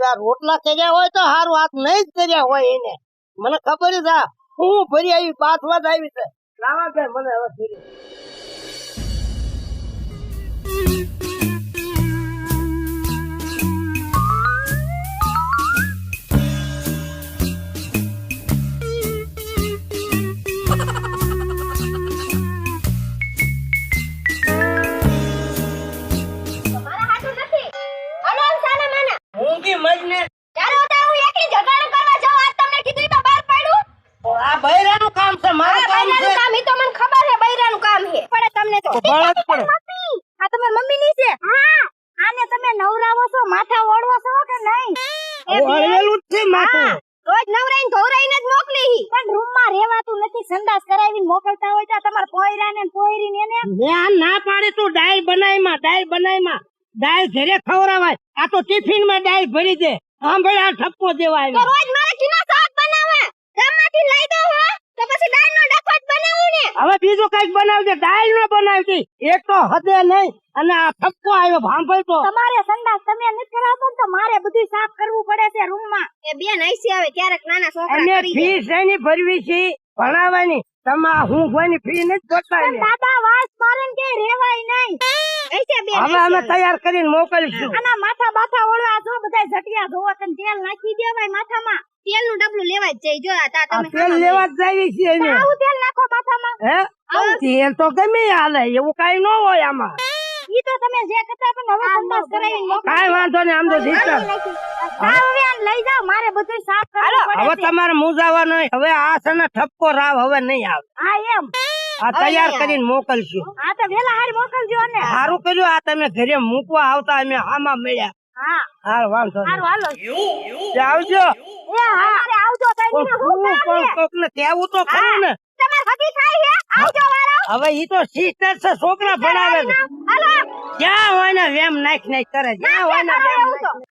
આ રોટલા કર્યા હોય તો હારું હાથ નહીં જ કર્યા હોય એને મને ખબર જ આ હું ભરી આવી 5 વાત આવી છે લાવા દે મને હવે ફરી આ બૈરાનું કામ છે મારું કામ છે કામ ઈ તો મને ખબર છે બૈરાનું કામ છે પણ તમને તો બળદ પડે આ તમારી મમ્મી ની છે હા આને તમે નવરાવો છો માથા ઓળવો છો કે નહીં ઓળવેલું જ છે માથું રોજ નવરાઈને ધોરાઈને જ મોકલી પણ રૂમ માં રહેવાતું નથી સંડાસ કરાવીને મોકલતા હોય તો તમાર પોયરાને ને પોયરીને એને મેં ના પાડી તું દાળ બનાવીમાં દાળ ઘરે ખવરાવાય આ તો ટિફિન માં દાળ ભરી દે આમ ભાઈ આ ઠપકો દેવા તો રોજ મારે કીના શાક બનાવે ગામમાંથી લઈ દો હો તો પછી દાળ નો ડખો જ બનાવું ને હવે બીજું કઈક બનાવજે દાળ નો બનાવતી એક તો હદે નહીં અને આ ઠપકો આવ્યો ભાંભળ તો તમારે સંડાસ તમે નથી કરાવતો તો મારે બધું સાફ કરવું પડે છે રૂમ માં એ બેન આઈસી આવે ક્યારેક નાના છોકરા અને ફીસ એની ભરવી છે ભણાવવાની તમા હું કોઈની ફી નથી ભરતા દાદા વાસ મારે કે રેવાય નહીં એસે બેન હવે અમે તૈયાર કરીને મોકલીશું આના માથા બાથા ઓળવા જો બધાય જટિયા ધોવા તને તેલ નાખી દેવાય માથામાં તેલ નું ડબલું લેવા જ જઈ જો તા તમે તેલ લેવા જ જાવી છે એને આવું તેલ નાખો માથામાં હે તેલ તો ગમે હાલે એવું કઈ ન હોય આમાં ઈ તો તમે જે કરતા પણ હવે સંડાસ કરાવીને મોકલો કાઈ વાંધો નહીં આમ તો દીકરા હવે આન લઈ જાવ મારે બધું સાફ કરવું પડે હવે તમારે મૂજાવાનો હવે આ છે ને ઠપકો રાવ હવે નહીં આવે હા એમ આ તૈયાર કરીને મોકલશું હા તો વેલા હારી મોકલજો ને સારું કર્યું આ તમે ઘરે મૂકવા આવતા અમે આમાં મળ્યા હા હાલ વાંધો હારું હાલો આવજો એ હા અરે આવજો તઈને હું પણ કોકને કહેવું તો ખરું ને તમાર હકી થાય હે આવજો વાળો હવે ઈ તો સિસ્ટર છે છોકરા ભણાવે છે હાલો ક્યાં હોય ને વેમ નાખ કરે જ્યાં હોય ને વેમ નાખ